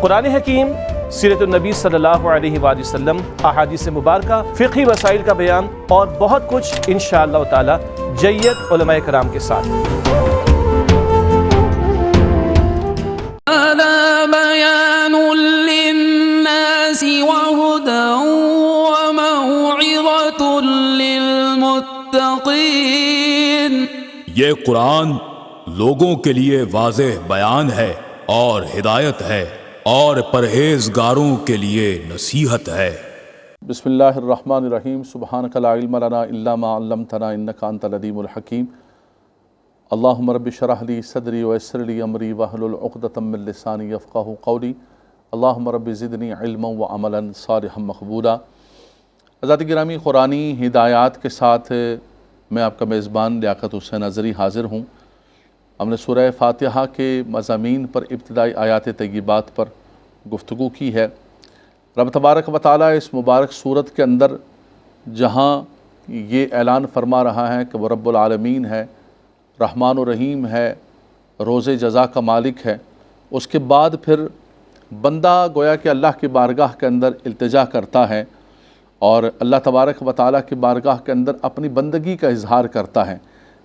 قرآن حکیم، سیرت النبی صلی اللہ علیہ وآلہ وسلم، احادیث مبارکہ، فقہی مسائل کا بیان اور بہت کچھ انشاءاللہ تعالی جید علماء کرام کے ساتھ۔ هذا بيان للناس وهدى وموعظة للمتقين۔ یہ قرآن لوگوں کے لیے واضح بیان ہے اور ہدایت ہے اور پرہیزگاروں کے لیے نصیحت ہے۔ بسم اللہ الرحمن الرحیم۔ سبحانک لا علم لنا الا ما علمتنا انک انت العلیم الحکیم۔ اللہم رب اشرح لی صدری ویسر لی امری واحلل عقدۃ من لسانی یفقہوا قولی۔ اللہم رب زدنی علما وعملا صالحا مقبولا۔ حضرات گرامی، قرآنی ہدایات کے ساتھ میں آپ کا میزبان لیاقت حسین اظہری حاضر ہوں۔ ہم نے سورہ فاتحہ کے مضامین پر، ابتدائی آیات طیبات پر گفتگو کی ہے۔ رب تبارک و تعالیٰ اس مبارک سورت کے اندر جہاں یہ اعلان فرما رہا ہے کہ وہ رب العالمین ہے، رحمان و رحیم ہے، روز جزا کا مالک ہے، اس کے بعد پھر بندہ گویا کہ اللہ کی بارگاہ کے اندر التجا کرتا ہے اور اللہ تبارک و تعالیٰ کی بارگاہ کے اندر اپنی بندگی کا اظہار کرتا ہے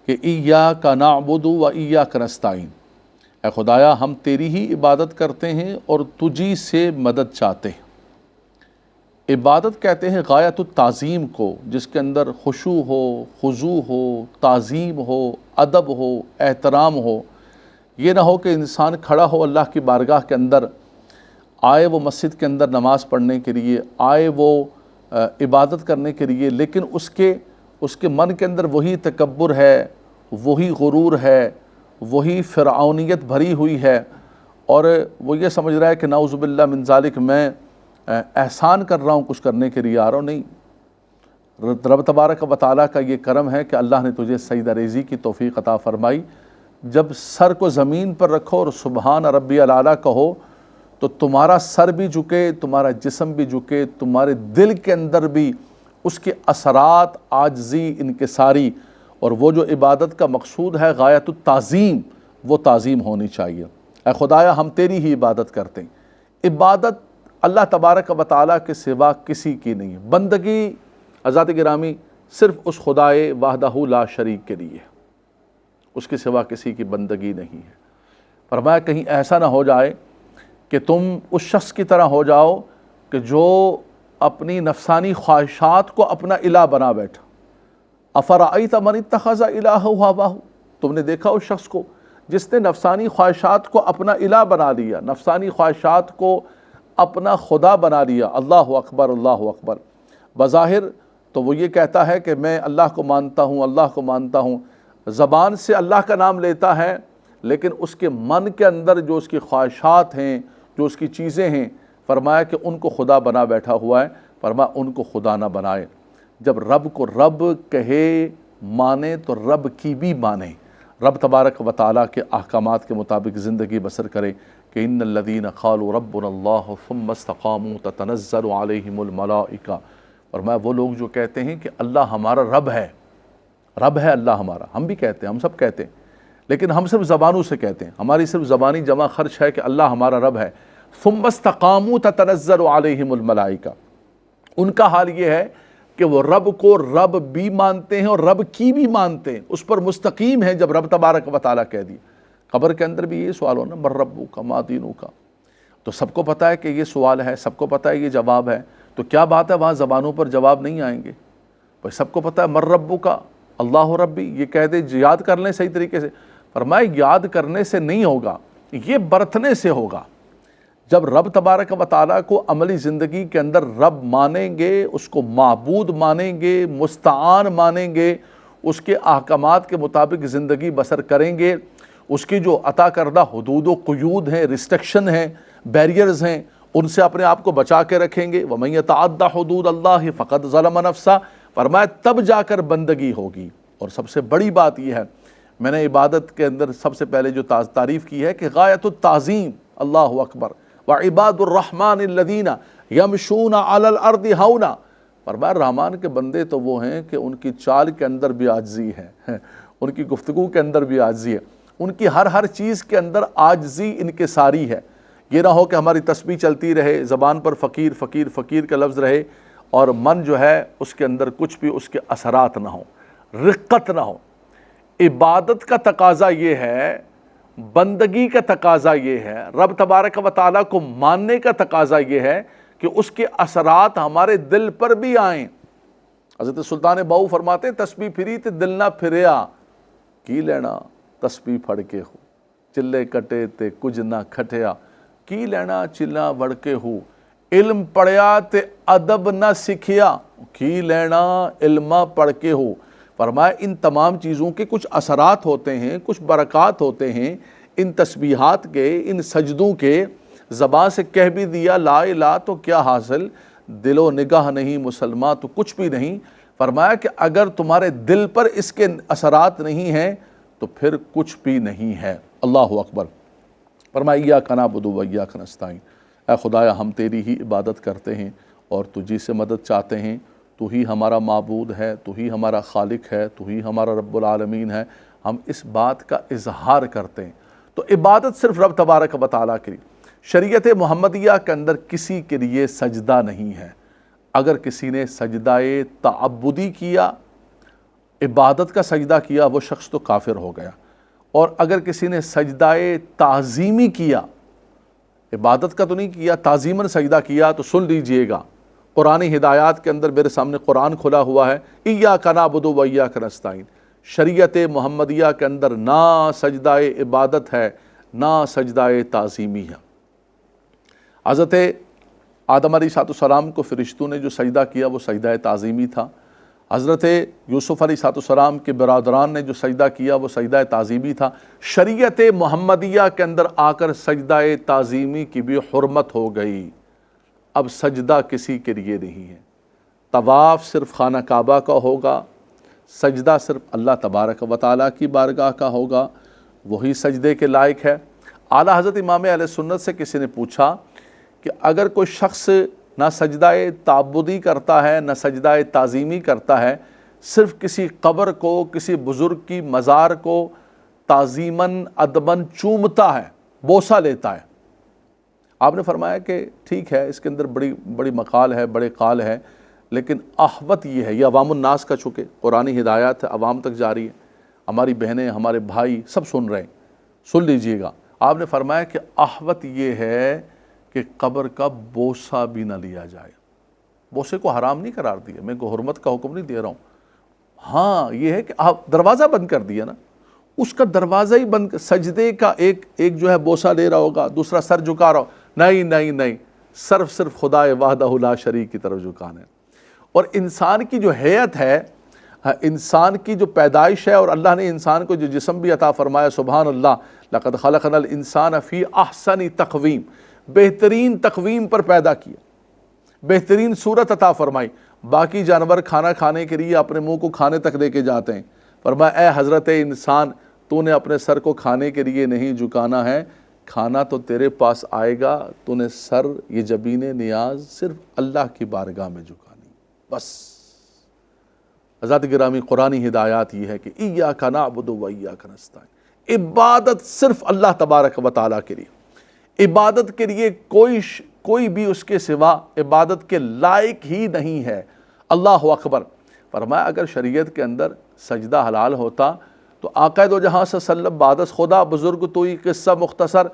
کہ ایاک نعبد و ایاک نستعین، اے خدایا ہم تیری ہی عبادت کرتے ہیں اور تجھی سے مدد چاہتے ہیں۔ عبادت کہتے ہیں غایت التعظیم کو، جس کے اندر خشوع ہو، خضوع ہو، تعظیم ہو، ادب ہو، احترام ہو۔ یہ نہ ہو کہ انسان کھڑا ہو اللہ کی بارگاہ کے اندر، آئے وہ مسجد کے اندر نماز پڑھنے کے لیے، آئے وہ عبادت کرنے کے لیے، لیکن اس کے من کے اندر وہی تکبر ہے، وہی غرور ہے، وہی فرعونیت بھری ہوئی ہے، اور وہ یہ سمجھ رہا ہے کہ نعوذ باللہ من ذالک میں احسان کر رہا ہوں، کچھ کرنے کے لیے آ رہا ہوں۔ نہیں، رب تبارک و تعالیٰ کا یہ کرم ہے کہ اللہ نے تجھے سجدہ ریزی کی توفیق عطا فرمائی۔ جب سر کو زمین پر رکھو اور سبحان ربی الاعلیٰ کہو تو تمہارا سر بھی جھکے، تمہارا جسم بھی جھکے، تمہارے دل کے اندر بھی اس کے اثرات، عاجزی، انکساری، اور وہ جو عبادت کا مقصود ہے غایت التعظیم، وہ تعظیم ہونی چاہیے۔ اے خدایا ہم تیری ہی عبادت کرتے ہیں۔ عبادت اللہ تبارک و تعالیٰ کے سوا کسی کی نہیں ہے۔ بندگی حضرات گرامی صرف اس خدائے وحدہ لا شریک کے لیے، اس کے سوا کسی کی بندگی نہیں ہے۔ فرمایا کہیں ایسا نہ ہو جائے کہ تم اس شخص کی طرح ہو جاؤ کہ جو اپنی نفسانی خواہشات کو اپنا الہ بنا بیٹھا۔ افرأیت من اتخذ الہہ ہواہ، تم نے دیکھا اس شخص کو جس نے نفسانی خواہشات کو اپنا الہ بنا لیا، نفسانی خواہشات کو اپنا خدا بنا لیا۔ اللہ اکبر، اللہ اکبر۔ بظاہر تو وہ یہ کہتا ہے کہ میں اللہ کو مانتا ہوں، اللہ کو مانتا ہوں، زبان سے اللہ کا نام لیتا ہے، لیکن اس کے من کے اندر جو اس کی خواہشات ہیں، جو اس کی چیزیں ہیں، فرمایا کہ ان کو خدا بنا بیٹھا ہوا ہے۔ فرمایا ان کو خدا نہ بنائے۔ جب رب کو رب کہے، مانے، تو رب کی بھی مانے، رب تبارک و تعالیٰ کے احکامات کے مطابق زندگی بسر کرے کہ ان الذین قالوا ربنا اللہ ثم استقاموا تتنزل علیہم الملائکہ۔ فرمایا وہ لوگ جو کہتے ہیں کہ اللہ ہمارا رب ہے، رب ہے اللہ ہمارا، ہم بھی کہتے ہیں، ہم سب کہتے ہیں، لیکن ہم صرف زبانوں سے کہتے ہیں، ہماری صرف زبانی جمع خرچ ہے کہ اللہ ہمارا رب ہے۔ ثم استقاموا تتنزل علیہم الملائکہ، ان کا حال یہ ہے کہ وہ رب کو رب بھی مانتے ہیں اور رب کی بھی مانتے ہیں، اس پر مستقیم ہیں۔ جب رب تبارک و تعالیٰ کہہ دی، قبر کے اندر بھی یہ سوال ہونا من ربک ما دینک، تو سب کو پتہ ہے کہ یہ سوال ہے، سب کو پتہ ہے یہ جواب ہے، تو کیا بات ہے وہاں زبانوں پر جواب نہیں آئیں گے؟ بھائی سب کو پتہ ہے من ربک اللہ ربی، یہ کہہ دے، یاد کر لیں صحیح طریقے سے۔ فرمایا یاد کرنے سے نہیں ہوگا، یہ برتنے سے ہوگا۔ جب رب تبارک و تعالیٰ کو عملی زندگی کے اندر رب مانیں گے، اس کو معبود مانیں گے، مستعان مانیں گے، اس کے احکامات کے مطابق زندگی بسر کریں گے، اس کی جو عطا کردہ حدود و قیود ہیں، ریسٹرکشن ہیں، بیریئرز ہیں، ان سے اپنے آپ کو بچا کے رکھیں گے۔ وَمَن يَتَعَدَّ حُدُودَ اللَّهِ فَقَدْ ظَلَمَ نَفْسَهُ، فرمایا تب جا کر بندگی ہوگی۔ اور سب سے بڑی بات یہ ہے، میں نے عبادت کے اندر سب سے پہلے جو تعریف کی ہے کہ غایت التعظیم، اللہ اکبر، وعباد الرحمن الذین یمشون علی الارض ہونا، فرمایا رحمان کے بندے تو وہ ہیں کہ ان کی چال کے اندر بھی عاجزی ہے، ان کی گفتگو کے اندر بھی عاجزی ہے، ان کی ہر چیز کے اندر عاجزی انکساری ہے۔ یہ نہ ہو کہ ہماری تسبیح چلتی رہے، زبان پر فقیر فقیر فقیر کا لفظ رہے اور من جو ہے اس کے اندر کچھ بھی اس کے اثرات نہ ہوں، رقت نہ ہو۔ عبادت کا تقاضا یہ ہے، بندگی کا تقاضا یہ ہے، رب تبارک و تعالیٰ کو ماننے کا تقاضا یہ ہے کہ اس کے اثرات ہمارے دل پر بھی آئیں۔ حضرت سلطان باؤ فرماتے ہیں تسبیح پھری تے دل نہ پھریا، کی لینا تسبیح پھڑ کے ہو، چلے کٹے تے کچھ نہ کھٹیا، کی لینا چلا وڑ کے ہو، علم پڑھیا تے ادب نہ سکھیا، کی لینا علمہ پڑھ کے ہو۔ فرمایا ان تمام چیزوں کے کچھ اثرات ہوتے ہیں، کچھ برکات ہوتے ہیں ان تسبیحات کے، ان سجدوں کے۔ زبان سے کہہ بھی دیا لا الہ تو کیا حاصل، دل و نگاہ نہیں مسلمان تو کچھ بھی نہیں۔ فرمایا کہ اگر تمہارے دل پر اس کے اثرات نہیں ہیں تو پھر کچھ بھی نہیں ہے۔ اللہ اکبر۔ فرمایا ایاک نعبد و ایاک نستعین، اے خدایا ہم تیری ہی عبادت کرتے ہیں اور تجھی سے مدد چاہتے ہیں، تو ہی ہمارا معبود ہے، تو ہی ہمارا خالق ہے، تو ہی ہمارا رب العالمین ہے، ہم اس بات کا اظہار کرتے ہیں۔ تو عبادت صرف رب تبارک و تعالیٰ کے لیے۔ شریعت محمدیہ کے اندر کسی کے لیے سجدہ نہیں ہے۔ اگر کسی نے سجدہ تعبدی کیا، عبادت کا سجدہ کیا، وہ شخص تو کافر ہو گیا۔ اور اگر کسی نے سجدہ تعظیمی کیا، عبادت کا تو نہیں کیا، تعظیماً سجدہ کیا، تو سن لیجئے گا قرآنی ہدایات کے اندر میرے سامنے قرآن کھلا ہوا ہے، ایاک نعبد و ایاک نستعین۔ شریعت محمدیہ کے اندر نہ سجدہ عبادت ہے، نہ سجدہ تعظیمی ہے۔ حضرت آدم علیہ السلام کو فرشتوں نے جو سجدہ کیا وہ سجدہ تعظیمی تھا۔ حضرت یوسف علیہ السلام کے برادران نے جو سجدہ کیا وہ سجدہ تعظیمی تھا۔ شریعت محمدیہ کے اندر آ کر سجدہ تعظیمی کی بھی حرمت ہو گئی۔ اب سجدہ کسی کے لیے نہیں ہے، طواف صرف خانہ کعبہ کا ہوگا، سجدہ صرف اللہ تبارک و تعالیٰ کی بارگاہ کا ہوگا، وہی سجدے کے لائق ہے۔ اعلیٰ حضرت امام اہل سنت سے کسی نے پوچھا کہ اگر کوئی شخص نہ سجدہ تعبدی کرتا ہے نہ سجدہ تعظیمی کرتا ہے، صرف کسی قبر کو، کسی بزرگ کی مزار کو تعظیماً ادباً چومتا ہے، بوسہ لیتا ہے، آپ نے فرمایا کہ ٹھیک ہے، اس کے اندر بڑی مقال ہے، بڑے قال ہے، لیکن احوط یہ ہے، یہ عوام الناس کا چکے قرآنی ہدایات ہے، عوام تک جاری ہے، ہماری بہنیں، ہمارے بھائی سب سن رہے ہیں، سن لیجئے گا۔ آپ نے فرمایا کہ احوط یہ ہے کہ قبر کا بوسہ بھی نہ لیا جائے۔ بوسے کو حرام نہیں قرار دیا، میں کو حرمت کا حکم نہیں دے رہا ہوں، ہاں یہ ہے کہ آپ دروازہ بند کر دیا نا، اس کا دروازہ ہی بند، سجدے کا ایک جو ہے بوسہ لے رہا ہوگا، دوسرا سر جھکا رہا ہو، نہیں، صرف خدا وحدہ لا شریک کی طرف جھکانا ہے۔ اور انسان کی جو حیت ہے، انسان کی جو پیدائش ہے، اور اللہ نے انسان کو جو جسم بھی عطا فرمایا، سبحان اللہ، لقد خلقنا الانسان فی احسن تقویم، بہترین تقویم پر پیدا کیا، بہترین صورت عطا فرمائی۔ باقی جانور کھانا کھانے کے لیے اپنے منہ کو کھانے تک لے کے جاتے ہیں، فرمایا اے حضرت انسان، تو نے اپنے سر کو کھانے کے لیے نہیں جھکانا ہے، کھانا تو تیرے پاس آئے گا، تو نے سر، یہ جبین نیاز صرف اللہ کی بارگاہ میں جھکانی، بس۔ حضرات گرامی، قرآنی ہدایات یہ ہے کہ ایاک نعبد و ایاک نستعین، عبادت صرف اللہ تبارک و تعالیٰ کے لیے، عبادت کے لیے کوئی بھی اس کے سوا عبادت کے لائق ہی نہیں ہے۔ اللہ اکبر۔ فرمایا اگر شریعت کے اندر سجدہ حلال ہوتا تو آقا دو جہاں صلی اللہ علیہ وسلم بعدس خدا بزرگ تو یہ قصہ مختصر،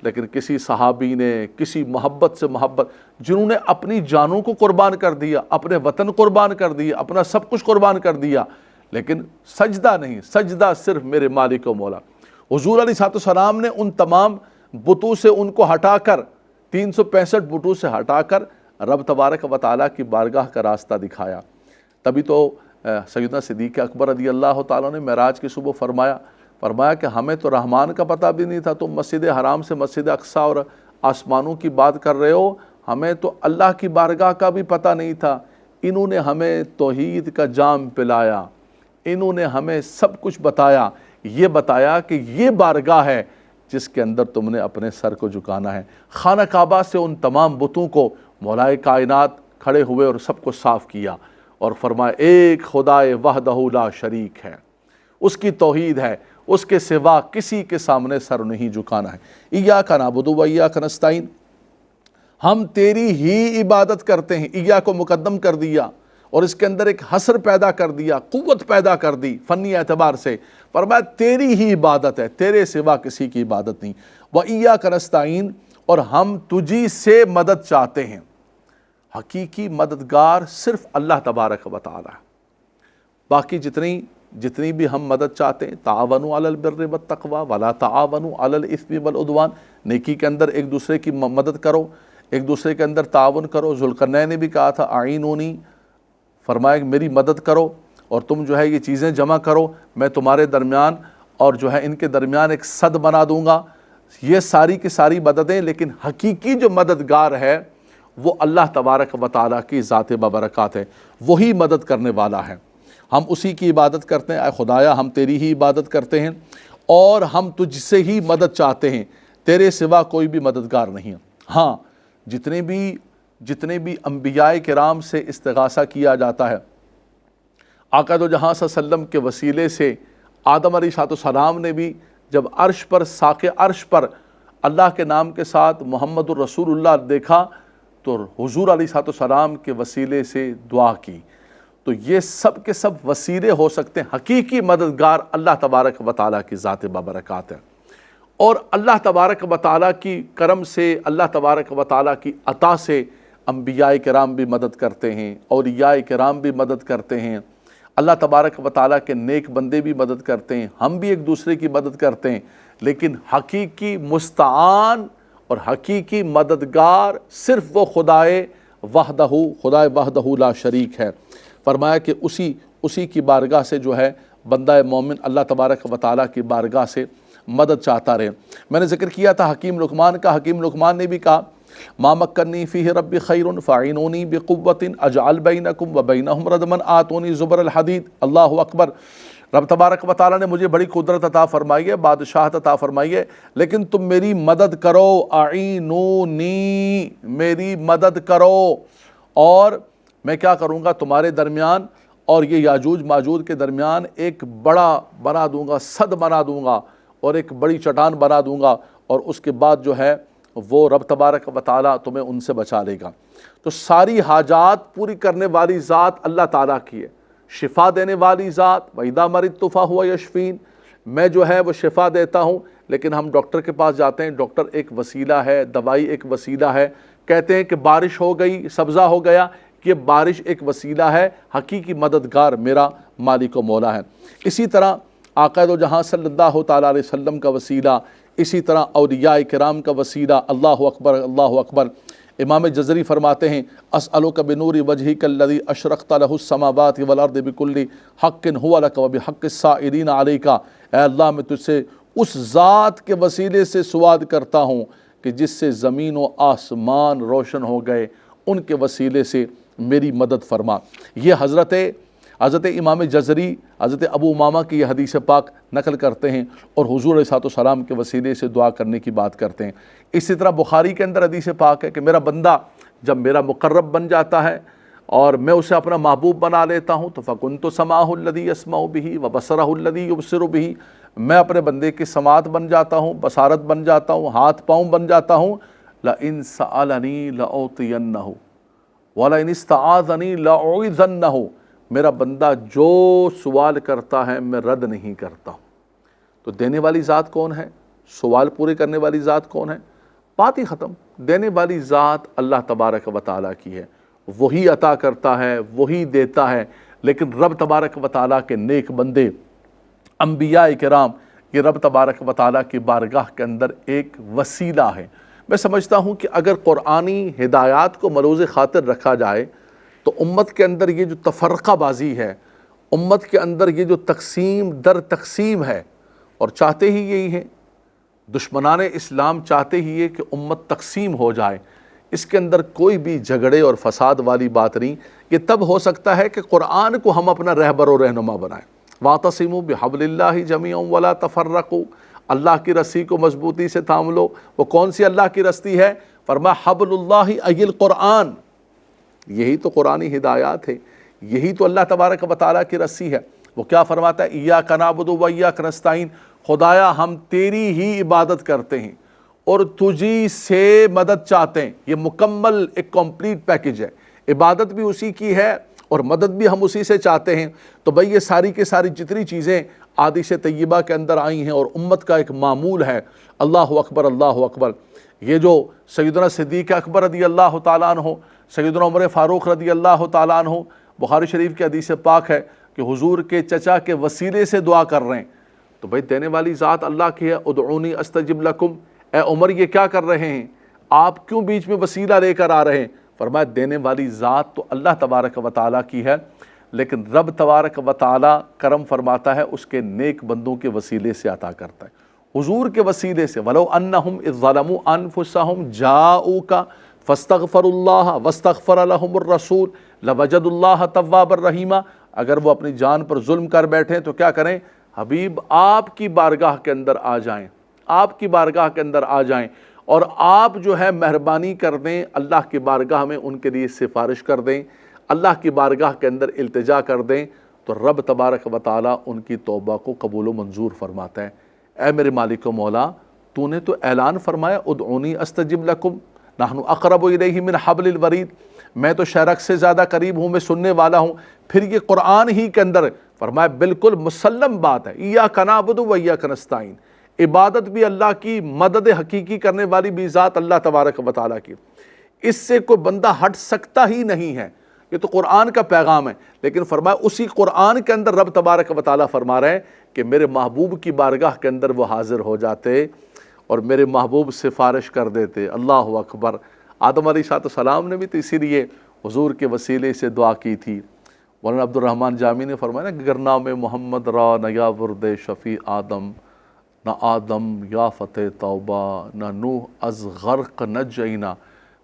لیکن کسی صحابی نے کسی محبت سے محبت، جنہوں نے اپنی جانوں کو قربان کر دیا، اپنے وطن قربان کر دیا، اپنا سب کچھ قربان کر دیا، لیکن سجدہ نہیں، سجدہ صرف میرے مالک و مولا۔ حضور علیہ السلام نے ان تمام بتوں سے ان کو ہٹا کر، 365 بتوں سے ہٹا کر رب تبارک و تعالیٰ کی بارگاہ کا راستہ دکھایا۔ تبھی تو سیدنا صدیق اکبر رضی اللہ تعالیٰ نے معراج کی صبح فرمایا کہ ہمیں تو رحمان کا پتہ بھی نہیں تھا، تم مسجد حرام سے مسجد اقصیٰ اور آسمانوں کی بات کر رہے ہو، ہمیں تو اللہ کی بارگاہ کا بھی پتہ نہیں تھا۔ انہوں نے ہمیں توحید کا جام پلایا، انہوں نے ہمیں سب کچھ بتایا، یہ بتایا کہ یہ بارگاہ ہے جس کے اندر تم نے اپنے سر کو جھکانا ہے۔ خانہ کعبہ سے ان تمام بتوں کو مولائے کائنات کھڑے ہوئے اور سب کو صاف کیا اور فرمایا ایک خدا وحدہ لا شریک ہے، اس کی توحید ہے، اس کے سوا کسی کے سامنے سر نہیں جھکانا ہے۔ ایاک نعبد و ایاک نستعین، ہم تیری ہی عبادت کرتے ہیں۔ ایاک کو مقدم کر دیا اور اس کے اندر ایک حصر پیدا کر دیا، قوت پیدا کر دی فنی اعتبار سے، فرمایا تیری ہی عبادت ہے، تیرے سوا کسی کی عبادت نہیں۔ وَإِيَّاكَ نَسْتَعِينُ، اور ہم تجھی سے مدد چاہتے ہیں۔ حقیقی مددگار صرف اللہ تبارک و تعالی ہے۔ باقی جتنی بھی ہم مدد چاہتے ہیں، تعاونوا علی البر والتقوی ولا تعاونوا علی الاثم والعدوان، نیکی کے اندر ایک دوسرے کی مدد کرو، ایک دوسرے کے اندر تعاون کرو۔ ذوالقرنین نے بھی کہا تھا اعینونی، فرمایا کہ میری مدد کرو اور تم جو ہے یہ چیزیں جمع کرو، میں تمہارے درمیان اور جو ہے ان کے درمیان ایک صد بنا دوں گا۔ یہ ساری کی ساری مددیں، لیکن حقیقی جو مددگار ہے وہ اللہ تبارک و تعالیٰ کی ذات بابرکات ہے، وہی مدد کرنے والا ہے۔ ہم اسی کی عبادت کرتے ہیں۔ اے خدایا ہم تیری ہی عبادت کرتے ہیں اور ہم تجھ سے ہی مدد چاہتے ہیں، تیرے سوا کوئی بھی مددگار نہیں ہے۔ ہاں، جتنے بھی انبیاء کرام سے استغاثہ کیا جاتا ہے، آقا دو جہاں صلی اللہ علیہ وسلم کے وسیلے سے آدم علیہ السلام نے بھی جب عرش پر، ساق عرش پر اللہ کے نام کے ساتھ محمد الرسول اللہ دیکھا تو حضور علیہ السلام کے وسیلے سے دعا کی۔ تو یہ سب کے سب وسیلے ہو سکتے ہیں، حقیقی مددگار اللہ تبارک و تعالیٰ کی ذات بابرکات ہے۔ اور اللہ تبارک و تعالیٰ کی کرم سے، اللہ تبارک و تعالیٰ کی عطا سے انبیاء کرام بھی مدد کرتے ہیں، اولیاء کرام بھی مدد کرتے ہیں، اللہ تبارک و تعالیٰ کے نیک بندے بھی مدد کرتے ہیں، ہم بھی ایک دوسرے کی مدد کرتے ہیں، لیکن حقیقی مستعان اور حقیقی مددگار صرف وہ خدائے وحدہ لا شریک ہے۔ فرمایا کہ اسی کی بارگاہ سے جو ہے بندہ مومن اللہ تبارک و تعالیٰ کی بارگاہ سے مدد چاہتا رہے۔ میں نے ذکر کیا تھا حکیم لقمان کا، حکیم لقمان نے بھی کہا ما مکنی فیہ ربی خیر فاعینونی بقوت اجعل بینکم و بینہم ردما آتونی زبر الحدید۔ اللہ اکبر، رب تبارک و تعالیٰ نے مجھے بڑی قدرت عطا فرمائی ہے، بادشاہت عطا فرمائی ہے، لیکن تم میری مدد کرو، اعینونی، میری مدد کرو، اور میں کیا کروں گا تمہارے درمیان اور یہ یاجوج ماجوج کے درمیان ایک بڑا بنا دوں گا، صد بنا دوں گا اور ایک بڑی چٹان بنا دوں گا، اور اس کے بعد جو ہے وہ رب تبارک و تعالیٰ تمہیں ان سے بچا لے گا۔ تو ساری حاجات پوری کرنے والی ذات اللہ تعالیٰ کی ہے، شفا دینے والی ذات، وَإِذَا مَرِضْتُ فَهُوَ يَشْفِينِ، میں جو ہے وہ شفا دیتا ہوں، لیکن ہم ڈاکٹر کے پاس جاتے ہیں، ڈاکٹر ایک وسیلہ ہے، دوائی ایک وسیلہ ہے، کہتے ہیں کہ بارش ہو گئی، سبزہ ہو گیا، یہ بارش ایک وسیلہ ہے، حقیقی مددگار میرا مالک و مولا ہے۔ اسی طرح آقا دو جہاں صلی اللہ تعالیٰ علیہ وسلم کا وسیلہ، اسی طرح اولیاء کرام کا وسیلہ، اللہ اکبر اللہ اکبر۔ امام جزری فرماتے ہیں اسألک بنور وجہک الذی اشرقت لہ السماوات والارض بکل حق هو لک وبحق السائلین علیک، اے اللہ میں تجھ سے اس ذات کے وسیلے سے سوال کرتا ہوں کہ جس سے زمین و آسمان روشن ہو گئے، ان کے وسیلے سے میری مدد فرما۔ یہ حضرت امام جزری، حضرت ابو امامہ کی یہ حدیث پاک نقل کرتے ہیں اور حضور علیہ السلام کے وسیلے سے دعا کرنے کی بات کرتے ہیں۔ اسی طرح بخاری کے اندر حدیث پاک ہے کہ میرا بندہ جب میرا مقرب بن جاتا ہے اور میں اسے اپنا محبوب بنا لیتا ہوں تو فَكُنْتُ سَمَاهُ الَّذِي يَسْمَعُ بِهِ وَبَصَرَهُ الَّذِي يُبْصِرُ بِهِ، میں اپنے بندے کی سماعت بن جاتا ہوں، بصارت بن جاتا ہوں، ہاتھ پاؤں بن جاتا ہوں۔ لَإِن سَأَلَنِي لَأُعْطِيَنَّهُ وَلَئِنِ اسْتَعَاذَنِي لَأُعِيذَنَّهُ، میرا بندہ جو سوال کرتا ہے میں رد نہیں کرتا ہوں۔ تو دینے والی ذات کون ہے؟ سوال پورے کرنے والی ذات کون ہے؟ بات ہی ختم۔ دینے والی ذات اللہ تبارک و تعالیٰ کی ہے، وہی عطا کرتا ہے، وہی دیتا ہے، لیکن رب تبارک و تعالیٰ کے نیک بندے انبیاء کرام یہ رب تبارک و تعالیٰ کی بارگاہ کے اندر ایک وسیلہ ہے۔ میں سمجھتا ہوں کہ اگر قرآنی ہدایات کو ملوز خاطر رکھا جائے تو امت کے اندر یہ جو تفرقہ بازی ہے، امت کے اندر یہ جو تقسیم در تقسیم ہے، اور چاہتے ہی یہی ہیں، دشمنان اسلام چاہتے ہی یہ کہ امت تقسیم ہو جائے، اس کے اندر کوئی بھی جھگڑے اور فساد والی بات نہیں۔ یہ تب ہو سکتا ہے کہ قرآن کو ہم اپنا رہبر و رہنما بنائیں۔ وَاعْتَصِمُوا بِحَبْلِ اللَّهِ جَمِيعًا وَلَا تَفَرَّقُوا، اللہ کی رسی کو مضبوطی سے تھام لو۔ وہ کون سی اللہ کی رسی ہے؟ فرمایا حبل اللہ ای القرآن، یہی تو قرآنی ہدایات ہے، یہی تو اللہ تبارک و تعالیٰ کی رسی ہے۔ وہ کیا فرماتا ہے ایاک نعبد و ایاک نستعین، خدایا ہم تیری ہی عبادت کرتے ہیں اور تجھی سے مدد چاہتے ہیں۔ یہ مکمل ایک کمپلیٹ پیکج ہے، عبادت بھی اسی کی ہے اور مدد بھی ہم اسی سے چاہتے ہیں۔ تو بھئی یہ ساری کے ساری جتنی چیزیں حدیث طیبہ کے اندر آئی ہیں اور امت کا ایک معمول ہے، اللہ اکبر اللہ اکبر۔ یہ جو سیدنا صدیق اکبر رضی اللہ تعالیٰ عنہ، سیدنا عمر فاروق رضی اللہ تعالیٰ عنہ، بخاری شریف کی حدیث پاک ہے کہ حضور کے چچا کے وسیلے سے دعا کر رہے ہیں۔ تو بھئی دینے والی ذات اللہ کی ہے، ادعونی استجب لکم۔ اے عمر یہ کیا کر رہے ہیں؟ آپ کیوں بیچ میں وسیلہ لے کر آ رہے ہیں؟ فرمایا دینے والی ذات تو اللہ تبارک و تعالیٰ کی ہے، لیکن رب تبارک و تعالیٰ کرم فرماتا ہے اس کے نیک بندوں کے وسیلے سے عطا کرتا ہے، حضور کے وسیلے سے۔ وَلَوْ أَنَّهُمْ إِذْ ظَلَمُوا أَنفُسَهُمْ جَاءُوكَ فَاسْتَغْفَرُوا اللَّهَ وَاسْتَغْفَرَ لَهُمُ الرَّسُولُ لَوَجَدُوا اللَّهَ تَوَّابًا رَحِيمًا۔ اگر وہ اپنی جان پر ظلم کر بیٹھیں تو کیا کریں؟ حبیب آپ کی بارگاہ کے اندر آ جائیں، آپ کی بارگاہ کے اندر آ جائیں اور آپ جو ہے مہربانی کر دیں، اللہ کی بارگاہ میں ان کے لیے سفارش کر دیں، اللہ کی بارگاہ کے اندر التجا کر دیں، تو رب تبارک و تعالیٰ ان کی توبہ کو قبول و منظور فرماتا ہے۔ اے میرے مالک و مولا، تو نے تو اعلان فرمایا ادعونی استجب لکم نحن اقرب الیہ من حبل الورید، میں تو شہرک سے زیادہ قریب ہوں، میں سننے والا ہوں۔ پھر یہ قرآن ہی کے اندر فرمایا بالکل مسلم بات ہے، ایاک نعبد و ایاک نستعین، عبادت بھی اللہ کی، مدد حقیقی کرنے والی بھی ذات اللہ تبارک و تعالیٰ کی، اس سے کوئی بندہ ہٹ سکتا ہی نہیں ہے۔ یہ تو قرآن کا پیغام ہے، لیکن فرمایا اسی قرآن کے اندر رب تبارک و تعالیٰ فرما رہے ہیں کہ میرے محبوب کی بارگاہ کے اندر وہ حاضر ہو جاتے اور میرے محبوب سفارش کر دیتے۔ اللہ اکبر۔ آدم علیہ السلام نے بھی تو اسی لیے حضور کے وسیلے سے دعا کی تھی۔ مولانا عبد الرحمن جامی نے فرمایا نا، گر نام محمد را نہ یا ورد شفیع آدم، نہ آدم یا فتح توبہ، نہ نوح از غرق نجینا۔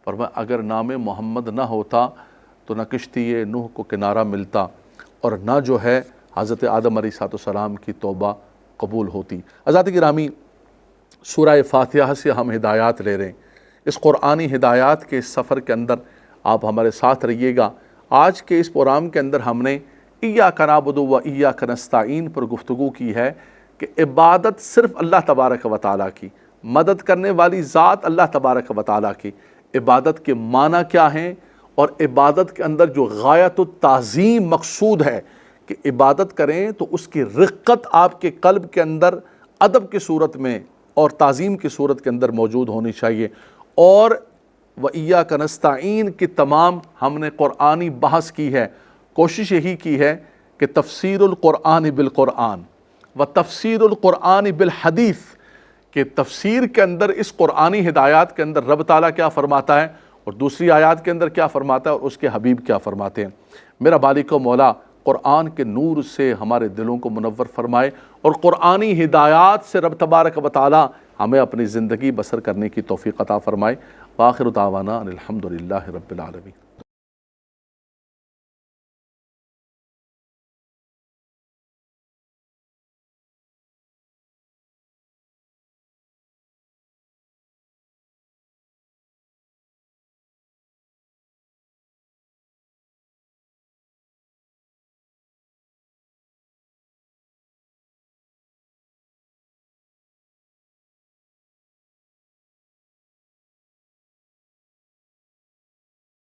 فرمایا اگر نام محمد نہ ہوتا تو نہ کشتی نوح کو کنارہ ملتا اور نہ جو ہے حضرت آدم علیہ السلام کی توبہ قبول ہوتی۔ حضرات گرامی، سورہ فاتحہ سے ہم ہدایات لے رہے ہیں، اس قرآنی ہدایات کے سفر کے اندر آپ ہمارے ساتھ رہیے گا۔ آج کے اس پروگرام کے اندر ہم نے ایاک نعبد و ایاک نستعین پر گفتگو کی ہے کہ عبادت صرف اللہ تبارک و تعالیٰ کی، مدد کرنے والی ذات اللہ تبارک و تعالیٰ کی۔ عبادت کے معنی کیا ہیں اور عبادت کے اندر جو غایت التعظیم مقصود ہے کہ عبادت کریں تو اس کی رقت آپ کے قلب کے اندر ادب کی صورت میں اور تعظیم کی صورت کے اندر موجود ہونی چاہیے۔ اور وَإِيَّاكَ نَسْتَعِينَ کی تمام ہم نے قرآنی بحث کی ہے، کوشش یہی کی ہے کہ تفسیر القرآن بالقرآن و تفسیر القرآن بالحدیث کہ تفسیر کے اندر اس قرآنی ہدایات کے اندر رب تعالیٰ کیا فرماتا ہے اور دوسری آیات کے اندر کیا فرماتا ہے اور اس کے حبیب کیا فرماتے ہیں۔ میرا مالک و مولا قرآن کے نور سے ہمارے دلوں کو منور فرمائے اور قرآنی ہدایات سے رب تبارک و تعالیٰ ہمیں اپنی زندگی بسر کرنے کی توفیق عطا فرمائے۔ وآخر دعوانا ان الحمد للہ رب العالمین۔